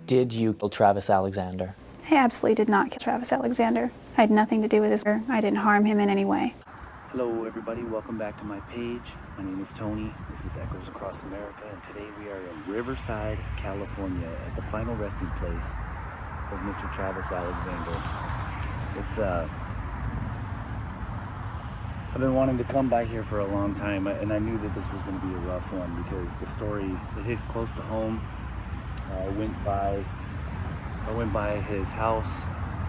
Did you kill Travis Alexander? I absolutely did not kill Travis Alexander. I had nothing to do with this. I didn't harm him in any way. Hello everybody, welcome back to my page. My name is Tony, this is Echoes Across America, and today we are in Riverside, California at the final resting place of Mr. Travis Alexander. I've been wanting to come by here for a long time, and I knew that this was going to be a rough one because the story, it hits close to home. I went by his house.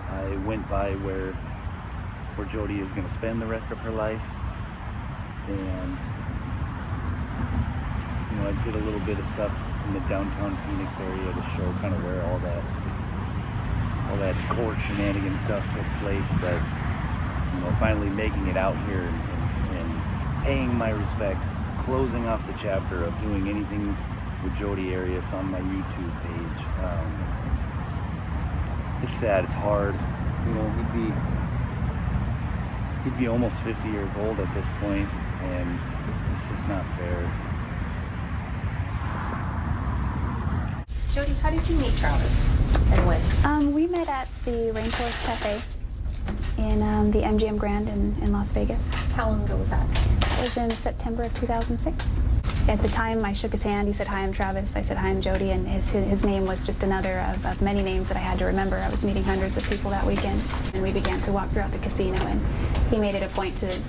I went by where Jodi is going to spend the rest of her life, and I did a little bit of stuff in the downtown Phoenix area to show kind of where all that court shenanigan stuff took place. But finally making it out here and paying my respects, closing off the chapter of doing anything with Jodi Arias on my YouTube page. It's sad, it's hard. He'd be almost 50 years old at this point, and it's just not fair. Jodi, how did you meet Travis and when? We met at the Rainforest Cafe in the MGM Grand in Las Vegas. How long ago was that? That was in September of 2006. At the time, I shook his hand. He said, "Hi, I'm Travis." I said, "Hi, I'm Jodi," and his name was just another of many names that I had to remember. I was meeting hundreds of people that weekend, and we began to walk throughout the casino, and he made it a point to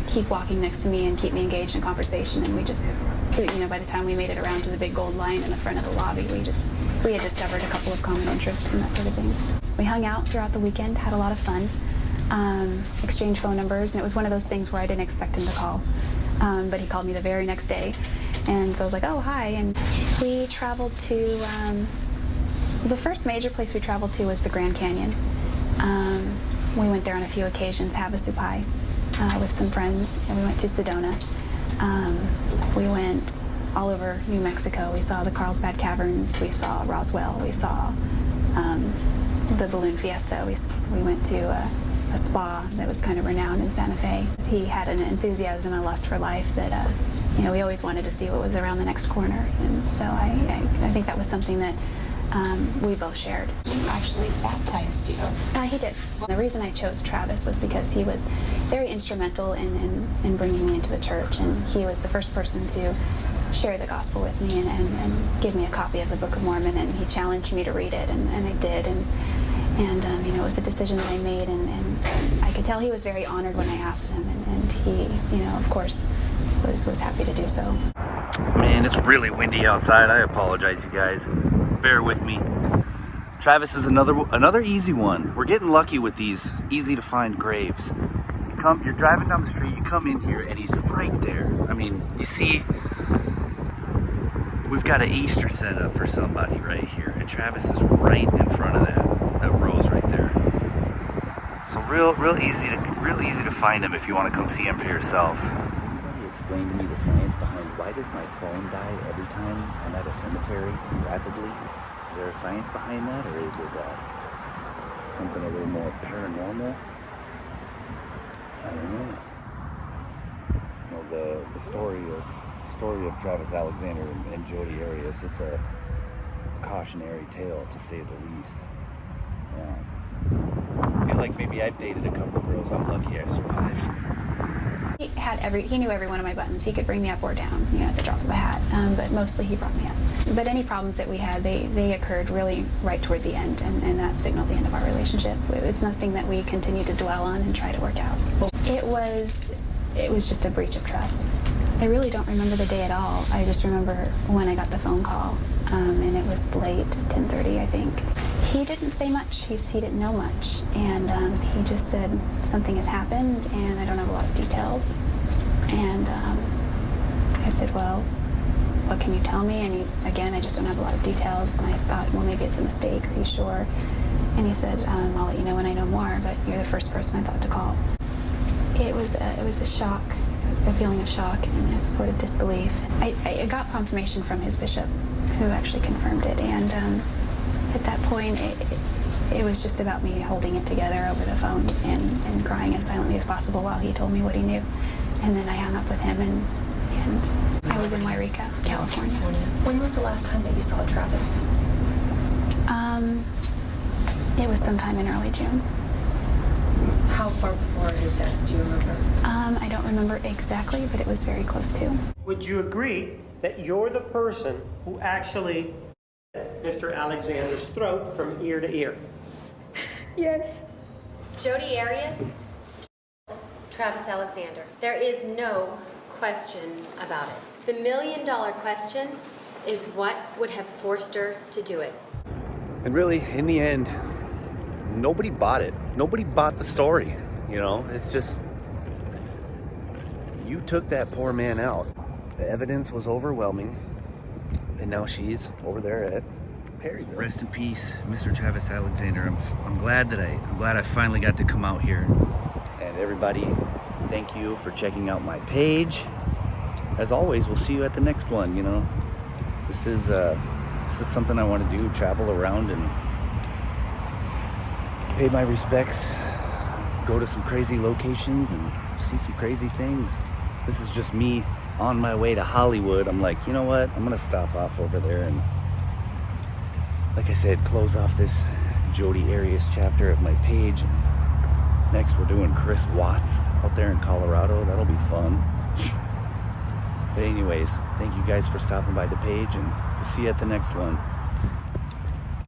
keep walking next to me and keep me engaged in conversation, and we just, by the time we made it around to the big gold line in the front of the lobby, we had discovered a couple of common interests and that sort of thing. We hung out throughout the weekend, had a lot of fun, exchanged phone numbers, and it was one of those things where I didn't expect him to call, but he called me the very next day. And so I was like, "Oh, hi." And we traveled to, the first major place we traveled to was the Grand Canyon. We went there on a few occasions, Havasupai, with some friends, and we went to Sedona. We went all over New Mexico. We saw the Carlsbad Caverns, we saw Roswell, we saw the Balloon Fiesta. We went to a spa that was kind of renowned in Santa Fe. He had an enthusiasm and a lust for life that we always wanted to see what was around the next corner, and so I think that was something that we both shared. He actually baptized you. He did. The reason I chose Travis was because he was very instrumental in bringing me into the church, and he was the first person to share the gospel with me and give me a copy of the Book of Mormon, and he challenged me to read it, and I did, and it was a decision that I made, and I could tell he was very honored when I asked him, and he, of course, was happy to do so. Man, it's really windy outside. I apologize, you guys. Bear with me. Travis is another easy one. We're getting lucky with these easy to find graves. You're driving down the street, you come in here, and he's right there. I mean, you see, we've got an Easter set up for somebody right here, and Travis is right in front of that rose right there. So real easy to find him if you want to come see him for yourself. Anybody explain to me the science behind why does my phone die every time I'm at a cemetery rapidly? Is there a science behind that, or is it something a little more paranormal? I don't know. The story of Travis Alexander and Jodi Arias, it's a cautionary tale, to say the least. I feel like maybe I've dated a couple girls. I'm lucky I survived. He knew every one of my buttons. He could bring me up or down, at the drop of a hat. But mostly he brought me up. But any problems that we had, they occurred really right toward the end, and that signaled the end of our relationship. It's nothing that we continue to dwell on and try to work out. It was just a breach of trust. I really don't remember the day at all. I just remember when I got the phone call, and it was late, 10:30, I think. He didn't say much. He didn't know much, and he just said, "Something has happened, and I don't have a lot of details." And I said, "Well, what can you tell me?" And again, "I just don't have a lot of details." And I thought, well, maybe it's a mistake. Are you sure? And he said, "I'll let you know when I know more, but you're the first person I thought to call." It was a shock, a feeling of shock and a sort of disbelief. I got confirmation from his bishop, who actually confirmed it, and at that point, it was just about me holding it together over the phone and crying as silently as possible while he told me what he knew. And then I hung up with him, and I was in Wairika, California. When was the last time that you saw Travis? It was sometime in early June. How far before his death, do you remember? I don't remember exactly, but it was very close to. Would you agree that you're the person who actually slit Mr. Alexander's throat from ear to ear? Yes. Jodi Arias, Travis Alexander. There is no question about it. The $1 million question is what would have forced her to do it. And really, in the end, nobody bought it. Nobody bought the story. You know, it's just, you took that poor man out. The evidence was overwhelming, and now she's over there at Perryville. Rest in peace, Mr. Travis Alexander. I'm glad I finally got to come out here. And everybody, thank you for checking out my page. As always, we'll see you at the next one. You know, this is something I want to do: travel around and pay my respects, go to some crazy locations and see some crazy things. This is just me on my way to Hollywood. I'm like, you know what? I'm gonna stop off over there and, like I said, close off this Jodi Arias chapter of my page. Next, we're doing Chris Watts out there in Colorado. That'll be fun. But anyways, thank you guys for stopping by the page, and we'll see you at the next one.